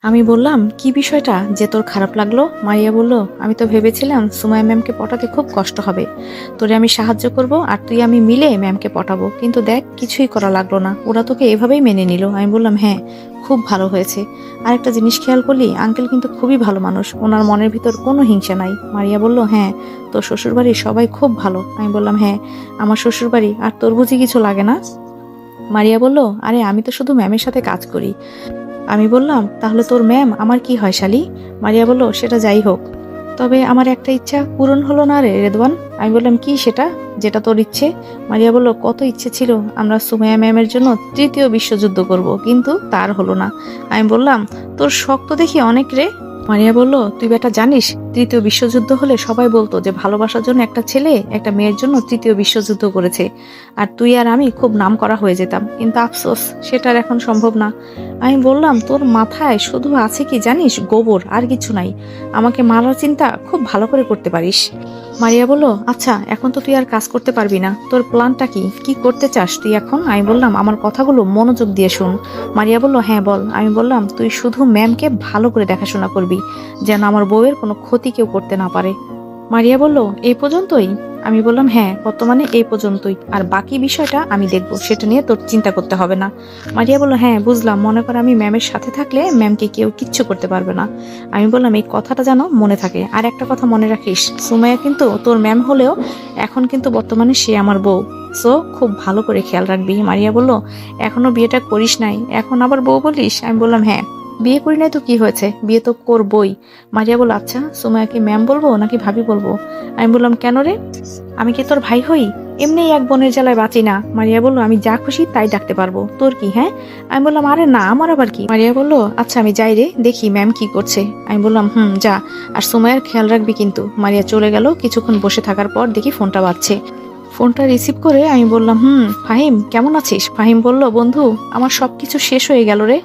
আমি বললাম, কি বিষয়টা যে তোর খারাপ লাগলো? মারিয়া বলল, আমি তো ভেবেছিলাম সুমাইয়া ম্যামকে পটাতে খুব কষ্ট হবে। তোরে আমি সাহায্য করব আর তুই আমি মিলে ম্যামকে পটাবো, কিন্তু দেখ কিছুই করা লাগলো না, ওরা তোকে এভাবেই মেনে নিল। আমি বললাম, হ্যাঁ, খুব ভালো হয়েছে। আরেকটা জিনিস খেয়াল করলি, আঙ্কেল কিন্তু খুবই ভালো মানুষ, ওনার মনের ভিতর কোনো হিংসা নাই। মারিয়া বলল, হ্যাঁ, তোর শ্বশুরবাড়ির সবাই খুব ভালো। আমি বললাম, হ্যাঁ, আমার শ্বশুরবাড়ি আর তোর বুঝি কিছু লাগে না? মারিয়া বলল, আরে আমি তো শুধু ম্যামের সাথে কাজ করি। আমি বললাম, তাহলে তোর ম্যাম আমার কি হয় শালি? মারিয়া বলল, সেটা যাই হোক, তবে আমার একটা ইচ্ছা পূরণ হলো না রে রেদওয়ান। আমি বললাম, কি সেটা, যেটা তোর ইচ্ছে? মারিয়া বলল, কত ইচ্ছে ছিল আমরা সুমাইয়া ম্যামের জন্য তৃতীয় বিশ্বযুদ্ধ করব, কিন্তু তার হলো না। আমি বললাম, তোর শখ তো দেখি অনেক রে। মারিয়া বলল, তুই বেটা জানিস, তৃতীয় বিশ্বযুদ্ধ হলে সবাই বলতো যে ভালোবাসার জন্য একটা ছেলে একটা মেয়ের জন্য তৃতীয় বিশ্বযুদ্ধ করেছে, আর তুই আর আমি খুব নামকরা হয়ে যেতাম, কিন্তু আফসোস সেটার এখন সম্ভব না। আমি বললাম, তোর মাথায় শুধু আছে কি জানিস, গোবর, আর কিছু নাই। আমাকে মারার চিন্তা খুব ভালো করে করতে পারিস। মারিয়া বলল, আচ্ছা এখন তো তুই আর কাজ করতে পারবি না, তোর প্ল্যানটা কি, কি করতে চাস তুই এখন? আমি বললাম, আমার কথাগুলো মনোযোগ দিয়ে শুন। মারিয়া বলল, হ্যাঁ বল। আমি বললাম, তুই শুধু ম্যামকে ভালো করে দেখাশোনা করবি, যেন আমার বউয়ের কোনো ক্ষতি কেউ করতে না পারে। মারিয়া বলল, এই পর্যন্তই? আমি বললাম, হ্যাঁ, বর্তমানে এই পর্যন্তই, আর বাকি বিষয়টা আমি দেখব, সেটা নিয়ে তোর চিন্তা করতে হবে না। মারিয়া বলল, হ্যাঁ বুঝলাম, মনে কর আমি ম্যামের সাথে থাকলে ম্যামকে কেউ কিচ্ছু করতে পারবে না। আমি বললাম, এই কথাটা যেন মনে থাকে, আর একটা কথা মনে রাখিস, সুমাইয়া কিন্তু তোর ম্যাম হলেও এখন কিন্তু বর্তমানে সে আমার বউ। সো খুব ভালো করে খেয়াল রাখবি। মারিয়া বলল, এখনো বিয়েটা করিস নাই, এখন আবার বউ বলিস? আমি বললাম, হ্যাঁ, বিয়ে করি নাই তো কি হয়েছে, বিয়ে তো করবই। মারিয়া বলল, আচ্ছা সুমাইয়াকে ম্যাম বলবো নাকি ভাবি বলবো? আমি বললাম, কেন রে, আমি কি তোর ভাই হই? এমনিই এক বোনের জ্বালায় বাঁচি না। মারিয়া বলল, আমি যা খুশি তাই ডাকতে পারবো, তোর কি? হ্যাঁ। আমি বললাম, আরে না, আমার আবার কি? মারিয়া বলল, আচ্ছা আমি যাই রে, দেখি ম্যাম কি করছে। আমি বললাম, যা, আর সুমাইয়ার খেয়াল রাখবি কিন্তু। মারিয়া চলে গেল। কিছুক্ষণ বসে থাকার পর দেখি ফোনটা বাজছে। ফোনটা রিসিভ করে আমি বললাম, ফাহিম কেমন আছিস? ফাহিম বলল, বন্ধু, আমার সবকিছু শেষ হয়ে গেল রে।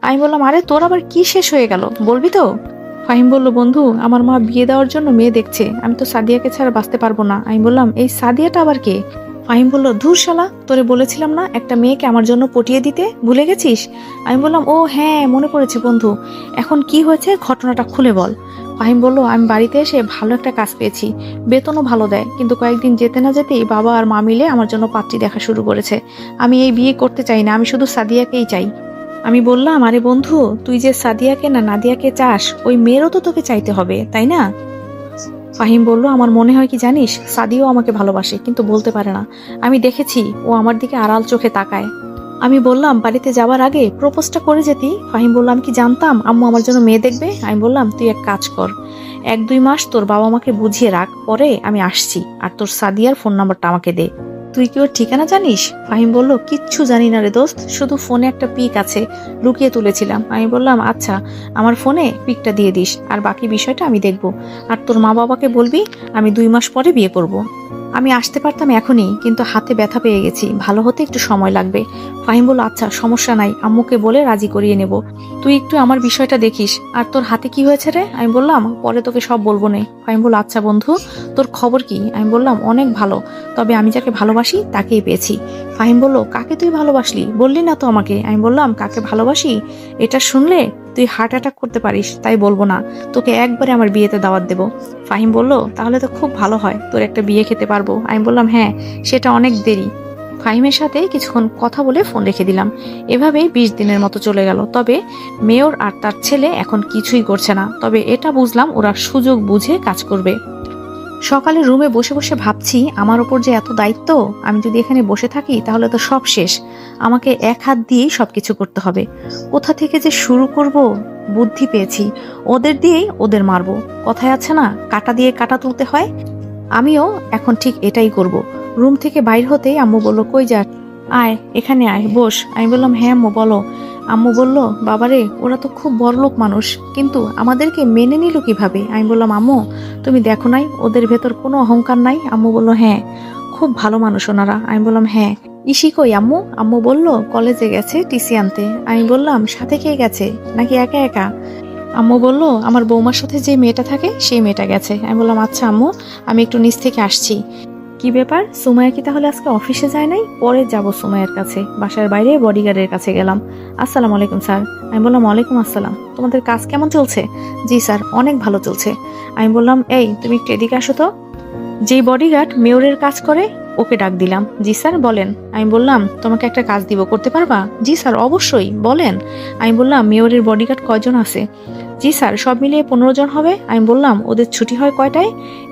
আমি বললাম, আরে তোর আবার কি শেষ হয়ে গেল, বলবি তো? ফাহিম বলল, বন্ধু, আমার মা বিয়ে দেওয়ার জন্য মেয়ে দেখছে, আমি তো সাদিয়াকে ছাড়া বাঁচতে পারবো না। আমি বললাম, এই সাদিয়াটা আবার কে? ফাহিম বলল, ধুর শালা, তোরে বলেছিলাম না একটা মেয়েকে আমার জন্য পটিয়ে দিতে, ভুলে গেছিস? আমি বললাম, ও হ্যাঁ, মনে পড়েছে বন্ধু, এখন কি হয়েছে ঘটনাটা খুলে বল। ফাহিম বলল, আমি বাড়িতে এসে ভালো একটা কাজ পেয়েছি, বেতনও ভালো দেয়, কিন্তু কয়েকদিন যেতে না যেতেই বাবা আর মা মিলে আমার জন্য পাত্রী দেখা শুরু করেছে। আমি এই বিয়ে করতে চাই না, আমি শুধু সাদিয়াকেই চাই। আমি বললাম, আরে বন্ধু, তুই যে সাদিয়াকে না নাদিয়াকে চাস, ওই মেয়েরও তো তোকে চাইতে হবে, তাই না? ফাহিম বলল, আমার মনে হয় কি জানিস, সাদিয়াও আমাকে ভালোবাসে, কিন্তু বলতে পারে না। আমি দেখেছি ও আমার দিকে আড়াল চোখে তাকায়। আমি বললাম, বাড়িতে যাওয়ার আগে প্রপোজটা করে যেতি। ফাহিম বলল, আমি কি জানতাম আম্মু আমার জন্য মেয়ে দেখবে? আমি বললাম, তুই এক কাজ কর, 1-2 মাস তোর বাবা মাকে বুঝিয়ে রাখ, পরে আমি আসছি, আর তোর সাদিয়ার ফোন নাম্বারটা আমাকে দে। তুই কি ওর ঠিকানা জানিস? ফাহিম বলল, কিচ্ছু জানি না রে দোস্ত, শুধু ফোনে একটা পিক আছে, লুকিয়ে তুলেছিলাম। আমি বললাম, আচ্ছা, আমার ফোনে পিকটা দিয়ে দিস, আর বাকি বিষয়টা আমি দেখব। আর তোর মা বাবাকে বলবি আমি 2 মাস পরে বিয়ে করব। আমি আসতে পারতাম এখনই, কিন্তু হাতে ব্যথা পেয়ে গেছি, ভালো হতে একটু সময় লাগবে। ফাহিম বলল, আচ্ছা সমস্যা নাই, আম্মুকে বলে রাজি করিয়ে নেব, তুই একটু আমার বিষয়টা দেখিস। আর তোর হাতে কি হয়েছে রে? আমি বললাম, পরে তোকে সব বলবো নে। ফাহিম বলল, আচ্ছা বন্ধু, তোর খবর কি? আমি বললাম, অনেক ভালো, তবে আমি যাকে ভালোবাসি তাকেই পেয়েছি। ফাহিম বলল, কাকে তুই ভালোবাসলি, বললি না তো আমাকে। আমি বললাম, কাকে ভালোবাসি এটা শুনলে তুই হার্ট অ্যাটাক করতে পারিস, তাই বলবো না, তোকে একবারে আমার বিয়েতে দাওয়াত দেব। ফাহিম বলল, তাহলে তো খুব ভালো হয়, তোর একটা বিয়ে খেতে পারবো। আমি বললাম, হ্যাঁ, সেটা অনেক দেরি। ফাহিমের সাথে কিছুক্ষণ কথা বলে ফোন রেখে দিলাম। এভাবেই 20 দিনের মতো চলে গেল। তবে মেয়র আর তার ছেলে এখন কিছুই করছে না, তবে এটা বুঝলাম ওরা সুযোগ বুঝে কাজ করবে। সকালে রুমে বসে বসে ভাবছি, আমার ওপর যে এত দায়িত্ব, আমি যদি এখানে বসে থাকি তাহলে তো সব শেষ, আমাকে এক হাত দিয়েই সবকিছু করতে হবে। কোথা থেকে যে শুরু করব, বুদ্ধি পেয়েছি, ওদের দিয়েই ওদের মারবো। কথায় আছে না, কাটা দিয়ে কাটা তুলতে হয়, আমিও এখন ঠিক এটাই করব। রুম থেকে বাইর হতেই আম্মু বলল, কই যা, আয় এখানে আয়, বস। আমি বললাম, হ্যাঁ আম্মু বলো। আম্মু বলল, বাবারে, ওরা তো খুব বড়লোক মানুষ, কিন্তু আমাদেরকে মেনে নিল কিভাবে? আমি বললাম, আম্মু তুমি দেখো নাই ওদের ভেতর কোনো অহংকার নাই? আম্মু বলল, হ্যাঁ, খুব ভালো মানুষ ওনারা। আমি বললাম, হ্যাঁ, ইসি কই আম্মু? আম্মু বলল, কলেজে গেছে টিসি আনতে। আমি বললাম, সাথে কে গেছে, নাকি একা একা? আম্মু বলল, আমার বৌমার সাথে যে মেয়েটা থাকে সেই মেয়েটা গেছে। আমি বললাম, আচ্ছা আম্মু, আমি একটু নিচ থেকে আসছি। কি ব্যাপার, সুমাইয়া কি তাহলে আজকে অফিসে যায় নাই? পরে যাব সুমাইয়ার কাছে। বাসার বাইরে বডিগার্ডের কাছে গেলাম। আসসালামু আলাইকুম স্যার। আমি বললাম ওয়ালাইকুম আসসালাম। তোমাদের কাজ কেমন চলছে? জি স্যার, অনেক ভালো চলছে। আমি বললাম এই তুমি একটু এদিকে আসো তো। যেই বডিগার্ড মেয়রের কাজ করে ওকে ডাক দিলাম। জি স্যার বলেন। আমি বললাম তোমাকে একটা কাজ দিব, করতে পারবা? জি স্যার অবশ্যই, বলেন। আমি বললাম মেয়রের বডিগার্ড কয়জন আছে? জি স্যার সব মিলিয়ে 15 জন হবে। আমি বললাম ওদের ছুটি হয় কয়টায়?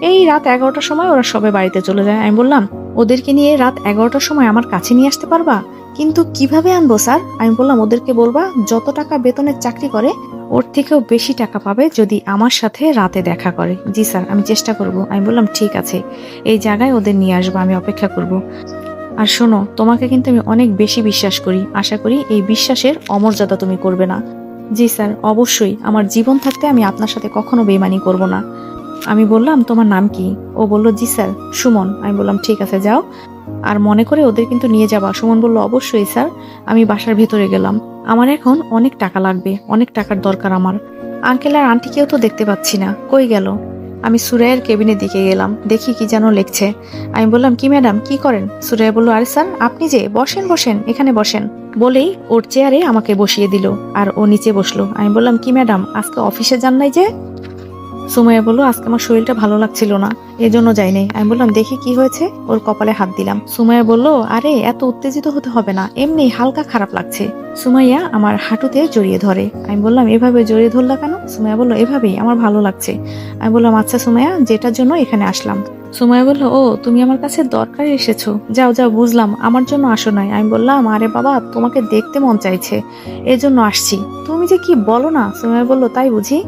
এই রাত 11টার সময় ওরা সবাই বাড়িতে চলে যায়। আমি বললাম ওদেরকে নিয়ে রাত 11টার সময় আমার কাছে নিয়ে আসতে পারবা? কিন্তু কিভাবে আনবো স্যার? আমি বললাম ওদেরকে বলবা যত টাকা বেতনের চাকরি করে ওর থেকেও বেশি টাকা পাবে যদি আমার সাথে রাতে দেখা করে। জি স্যার আমি চেষ্টা করব। আমি বললাম ঠিক আছে, এই জায়গায় ওদের নিয়ে আসবো, আমি অপেক্ষা করব। আর শোনো, তোমাকে কিন্তু আমি অনেক বেশি বিশ্বাস করি, আশা করি এই বিশ্বাসের অমর্যাদা তুমি করবে না। জি স্যার অবশ্যই, আমার জীবন থাকতে আমি আপনার সাথে কখনো বেইমানি করব না। আমি বললাম তোমার নাম কি? ও বলল জি স্যার সুমন। আমি বললাম ঠিক আছে যাও, আর মনে করে ওদের কিন্তু নিয়ে যাবা। সুমন বলল অবশ্যই স্যার। আমি বাসার ভেতরে গেলাম। আমার এখন অনেক টাকা লাগবে, অনেক টাকার দরকার আমার। আঙ্কেল আর আন্টিকেও তো দেখতে পাচ্ছি না, কই গেল? আমি সুরাইয়ের কেবিনের দিকে গেলাম, দেখি কি যেন লিখছে। আমি বললাম কি ম্যাডাম কি করেন? সুরাইয়া বলল আরে স্যার আপনি যে, বসেন বসেন এখানে বসেন। বলেই ওর চেয়ারে আমাকে বসিয়ে দিল আর ও নিচে বসলো। আমি বললাম কি ম্যাডাম আজকে অফিসে যান নাই যে? সুমাইয়া বলল আজকে আমার শরীরটা ভালো লাগছিল না, এজন্য যাই নাই। আমি বললাম দেখি কি হয়েছে? ওর কপালে হাত দিলাম। সুমাইয়া বলল আরে এত উত্তেজিত হতে হবে না, এমনি হালকা খারাপ লাগছে। সুমাইয়া আমার হাঁটুতে জড়িয়ে ধরে। আমি বললাম এভাবে জড়িয়ে ধরলা কেন? সুমাইয়া বলল এভাবেই আমার ভালো লাগছে। আমি বললাম আচ্ছা সুমাইয়া, যেটার জন্য এখানে আসলাম। সুমাইয়া বলল ও তুমি আমার কাছে দরকারে এসেছো, যাও যাও বুঝলাম, আমার জন্য আসো নাই। আমি বললাম আরে বাবা তোমাকে দেখতে মন চাইছে, এজন্য আসছি। তুমি যে কি বলো না। সুমাইয়া বলল তাই বুঝি?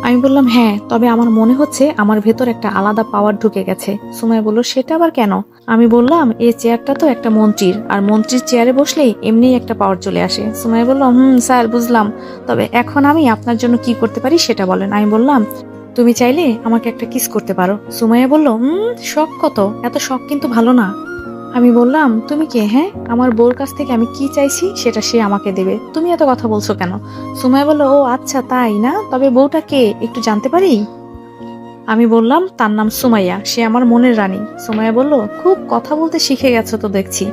আমি বললাম হ্যাঁ, তবে আমার মনে হচ্ছে আমার ভেতর একটা আলাদা পাওয়ার ঢুকে গেছে। সুমাইয়া বলল সেটা আবার কেন? আমি বললাম এই চেয়ারটা তো একটা মন্ত্রীর, আর মন্ত্রীর চেয়ারে বসলেই এমনিই একটা পাওয়ার চলে আসে। সুমাইয়া বলল স্যার বুঝলাম, তবে এখন আমি আপনার জন্য কি করতে পারি সেটা বলেন। আমি বললাম তুমি চাইলে আমাকে একটা কিস করতে পারো। সুমাইয়া বলল শখ কত, এত শখ কিন্তু ভালো না। আমি বললাম তুমি কে? হ্যাঁ, আমার বউর কাছ থেকে আমি কি চাইছি সেটা সে আমাকে দেবে, তুমি এত কথা বলছো কেন? সুমাইয়া বলল ও আচ্ছা তাই না, তবে বউটা কে একটু জানতে পারি? আমি বললাম তার নাম সুমাইয়া, সে আমার মনের রানী। সুমাইয়া বলল খুব কথা বলতে শিখে গেছো তো দেখছি।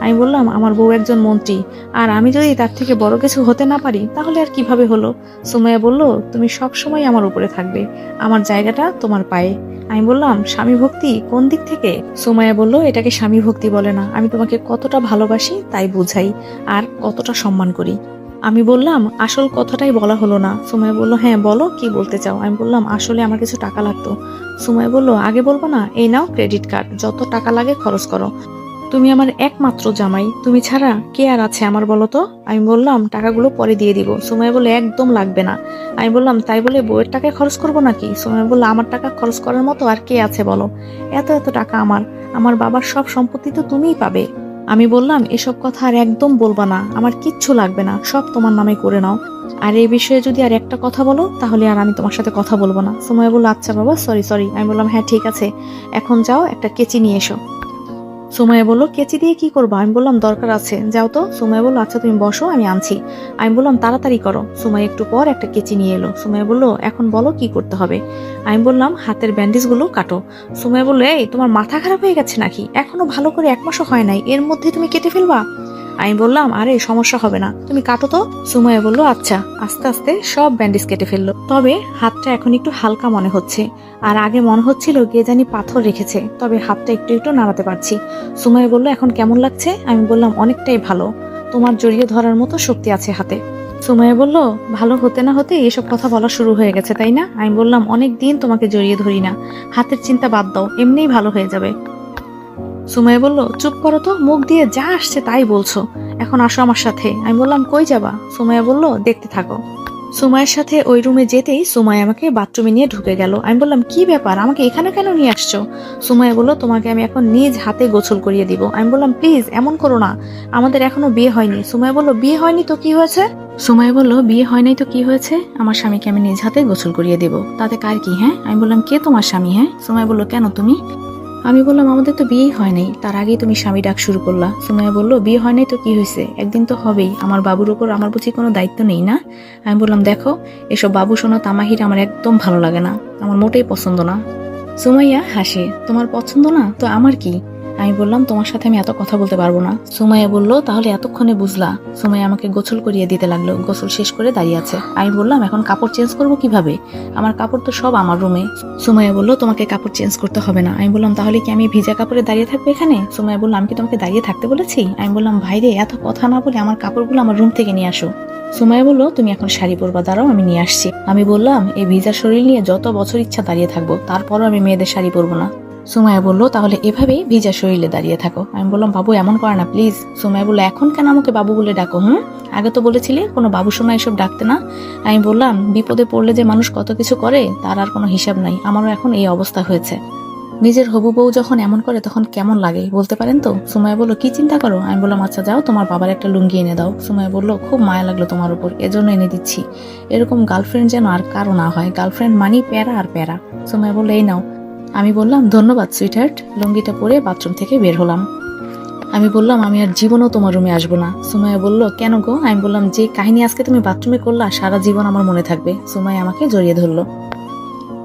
আমি বললাম আমার বউ একজন মন্ত্রী, আর আমি যদি তার থেকে বড় কিছু হতে না পারি তাহলে আর কিভাবে হলো? সুমাইয়া বলল তুমি সব সময় আমার উপরে থাকবে, আমার জায়গাটা তোমার পায়ে। আমি বললাম স্বামী ভক্তি কোন দিক থেকে? সুমাইয়া বলল এটাকে স্বামী ভক্তি বলে না, আমি তোমাকে কতটা ভালোবাসি তাই বুঝাই, আর কতটা সম্মান করি। আমি বললাম আসল কথাটাই বলা হলো না। সুমাইয়া বলল হ্যাঁ বলো কি বলতে চাও। আমি বললাম আসলে আমার কিছু টাকা লাগতো। সুমাইয়া বলল আগে বলবো না, এই নাও ক্রেডিট কার্ড, যত টাকা লাগে খরচ করো। তুমি আমার একমাত্র জামাই, তুমি ছাড়া কে আর আছে আমার বলো তো? আমি বললাম টাকাগুলো পরে দিয়ে দিব। সুমাইয়া বলে একদম লাগবে না। আমি বললাম তাই বলে বউয়ের টাকায় খরচ করবো নাকি? সুমাইয়া বলল আমার টাকা খরচ করার মতো আর কে আছে বলো? এত এত টাকা আমার, আমার বাবার সব সম্পত্তি তো তুমিই পাবে। আমি বললাম এসব কথা আর একদম বলবা না, আমার কিচ্ছু লাগবে না, সব তোমার নামে করে নাও। আর এই বিষয়ে যদি আর একটা কথা বলো তাহলে আর আমি তোমার সাথে কথা বলবো না। সুমাইয়া বলল আচ্ছা বাবা সরি সরি। আমি বললাম হ্যাঁ ঠিক আছে, এখন যাও একটা কেচি নিয়ে এসো। সুমাইয়া বলল কেচি দিয়ে কি করবো? আমি বললাম দরকার আছে, যাও তো। সুমাইয়া বলল আচ্ছা তুমি বসো আমি আনছি। আমি বললাম তাড়াতাড়ি করো। সুমাইয়া একটু পর একটা কেচি নিয়ে এলো। সুমাইয়া বলল এখন বলো কি করতে হবে। আমি বললাম হাতের ব্যান্ডেজগুলো কাটো। সুমাইয়া বলল এই তোমার মাথা খারাপ হয়ে গেছে নাকি? এখনো ভালো করে 1 মাসও হয় নাই, এর মধ্যে তুমি কেটে ফেলবা? আমি বললাম আরে সমস্যা হবে না, তুমি কাটো তো। সুমাইয়া বলল আচ্ছা। আস্তে আস্তে সব ব্যান্ডেজ কেটে ফেললো, তবে হাতটা এখন একটু হালকা মনে হচ্ছে, আর আগে মনে হচ্ছিল কে জানি পাথর রেখেছে, তবে হাতটা একটু একটু নাড়াতে পারছি। সুমাইয়া বলল এখন কেমন লাগছে? আমি বললাম অনেকটাই ভালো, তোমার জড়িয়ে ধরার মতো শক্তি আছে হাতে। সুমাইয়া বলল ভালো হতে না হতে এসব কথা বলা শুরু হয়ে গেছে তাই না? আমি বললাম অনেক দিন তোমাকে জড়িয়ে ধরি না, হাতের চিন্তা বাদ দাও, এমনিই ভালো হয়ে যাবে। সুমাইয়া বলল চুপ করো তো, মুখ দিয়ে যা আসছে তাই বলছো, এখন আসো আমার সাথে। আমি বললাম কই যাবা? সুমাইয়া বলল দেখতে থাকো। সুমাইয়ের সাথে ওই রুমে যেতেই সুমাইয়া আমাকে বাথরুমে নিয়ে ঢুকে গেল। আমি বললাম কি ব্যাপার, আমাকে এখানে কেন নিয়ে আসছো? সুমাইয়া বলল তোমাকে আমি এখন নিজ হাতে গোসল করিয়ে দিব। আমি বললাম প্লিজ এমন করো না, আমাদের এখনো বিয়ে হয়নি। সুমাইয়া বলল বিয়ে হয়নি তো কি হয়েছে? সুমাইয়া বলল বিয়ে হয় নাই তো কি হয়েছে, আমার স্বামীকে আমি নিজ হাতে গোসল করিয়ে দেব, তাতে কার কি? হ্যাঁ। আমি বললাম কে তোমার স্বামী? হ্যাঁ। সুমাইয়া বলল কেন তুমি? আমি বললাম আমাদের তো বিয়েই হয় নাই, তার আগেই তুমি স্বামী ডাক শুরু করলা। সুমাইয়া বলল বিয়ে হয় নাই তো কি হয়েছে, একদিন তো হবেই, আমার বাবুর উপর আমার বুঝি কোনো দায়িত্ব নেই না? আমি বললাম দেখো এসব বাবু শোনা তামাহির আমার একদম ভালো লাগে না, আমার মোটেই পছন্দ না। সুমাইয়া হাসে, তোমার পছন্দ না তো আমার কি? আমি বললাম, তোমার সাথে আমি এত কথা বলতে পারবো না। সুমাইয়া বলল, তাহলে এতক্ষণে বুঝলা? সুমাইয়া আমাকে গোসল করিয়ে দিতে লাগলো। গোসল শেষ করে দাঁড়িয়ে আছে। আমি বললাম, এখন কাপড় চেঞ্জ করবো কিভাবে? আমার কাপড় তো সব আমার রুমে। সুমাইয়া বলল, তোমাকে কাপড় চেঞ্জ করতে হবে না। আমি বললাম, তাহলে কি আমি ভিজা কাপড়ে দাঁড়িয়ে থাকবো এখানে? সুমাইয়া বলল, আমি কি তোমাকে দাঁড়িয়ে থাকতে বলেছি? আমি বললাম, ভাইরে এত কথা না বলে আমার কাপড়গুলো আমার রুম থেকে নিয়ে আসো। সুমাইয়া বলল, তুমি এখন শাড়ি পরবা, দাঁড়াও আমি নিয়ে আসছি। আমি বললাম, এই ভিজা শরীর নিয়ে যত বছর ইচ্ছা দাঁড়িয়ে থাকবো, তারপরও আমি মেয়েদের শাড়ি পরবো না। সুমাইয়া বলল, তাহলে এভাবেই ভিজা শরীরে দাঁড়িয়ে থাকো। আমি বললাম, বাবু এমন করে না প্লিজ। সুমাইয়া বলল, এখন কেন আমাকে বাবু বলে ডাকো? আগে তো বলেছিলে কোনো বাবু সোনা এসব ডাকতে না। আমি বললাম, বিপদে পড়লে যে মানুষ কত কিছু করে তার আর কোনো হিসাব নাই। আমারও এখন এই অবস্থা হয়েছে। নিজের হবু বউ যখন এমন করে তখন কেমন লাগে বলতে পারেন তো? সুমাইয়া বলল, কি চিন্তা করো? আমি বললাম, আচ্ছা যাও, তোমার বাবার একটা লুঙ্গি এনে দাও। সুমাইয়া বলল, খুব মায়া লাগলো তোমার উপর, এজন্য এনে দিচ্ছি। এরকম গার্লফ্রেন্ড যেন আর কারো না হয়। গার্লফ্রেন্ড মানি প্যারা আর প্যারা। সুমাইয়া বলল, এই নাও। আমি বললাম, ধন্যবাদ সুইটহার্ট। লুঙ্গিটা পরে বাথরুম থেকে বের হলাম। আমি বললাম, আমি আর জীবনও তোমার রুমে আসবো না। সুমাইয়া বলল, কেন গো? আমি বললাম, যে কাহিনী আজকে তুমি বাথরুমে করলা সারা জীবন আমার মনে থাকবে। সুমাইয়া আমাকে জড়িয়ে ধরলো।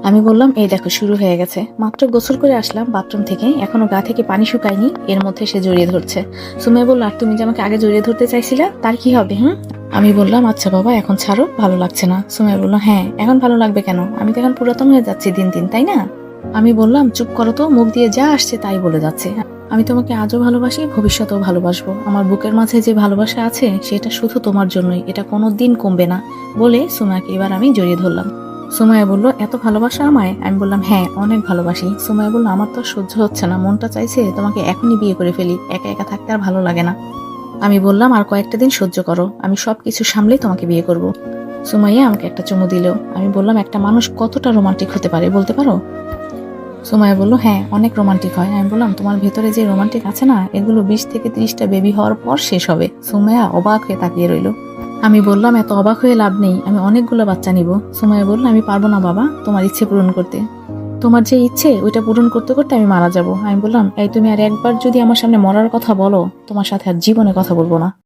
আমি বললাম, এই দেখো শুরু হয়ে গেছে। মাত্র গোসল করে আসলাম বাথরুম থেকে, এখনো গা থেকে পানি শুকায়নি, এর মধ্যে সে জড়িয়ে ধরছে। সুমাইয়া বলল, আর তুমি যে আমাকে আগে জড়িয়ে ধরতে চাইছিলা, তার কি হবে? আমি বললাম, আচ্ছা বাবা এখন ছাড়ো, ভালো লাগছে না। সুমাইয়া বলল, হ্যাঁ এখন ভালো লাগবে কেন? আমি তো এখন পুরাতন হয়ে যাচ্ছি দিন দিন, তাই না? আমি বললাম, চুপ করো তো, মুখ দিয়ে যা আসছে তাই বলে যাচ্ছে। আমি তোমাকে আজও ভালোবাসি, ভবিষ্যতেও ভালোবাসবো। আমার বুকের মাঝে যে ভালোবাসা আছে সেটা শুধু তোমার জন্যই, এটা কোনো দিন কমবে না। বলে সুমাইয়াকে এবার আমি জড়িয়ে ধরলাম। সুমাইয়া বলল, এত ভালোবাসা আমায়? আমি বললাম, হ্যাঁ অনেক ভালোবাসি। সুমাইয়া বলল, আমার তো আর সহ্য হচ্ছে না, মনটা চাইছে তোমাকে এখনই বিয়ে করে ফেলি, একা একা থাকতে আর ভালো লাগে না। আমি বললাম, আর কয়েকটা দিন সহ্য করো, আমি সবকিছু সামলেই তোমাকে বিয়ে করব। সুমাইয়া আমাকে একটা চুমু দিল। আমি বললাম, একটা মানুষ কতটা রোমান্টিক হতে পারে বলতে পারো? সুমাইয়া বলল, হ্যাঁ অনেক রোমান্টিক হয়। আমি বললাম, তোমার ভেতরে যে রোমান্টিক আছে না, এগুলো 20 থেকে 30টা বেবি হওয়ার পর শেষ হবে। সুমাইয়া অবাক হয়ে তাকিয়ে রইল। আমি বললাম, এত অবাক হয়ে লাভ নেই, আমি অনেকগুলো বাচ্চা নিব। সুমাইয়া বলল, আমি পারবো না বাবা তোমার ইচ্ছে পূরণ করতে। তোমার যে ইচ্ছে ওইটা পূরণ করতে করতে আমি মারা যাব। আমি বললাম, এই তুমি আর একবার যদি আমার সামনে মরার কথা বলো, তোমার সাথে আর জীবনে কথা বলবো না।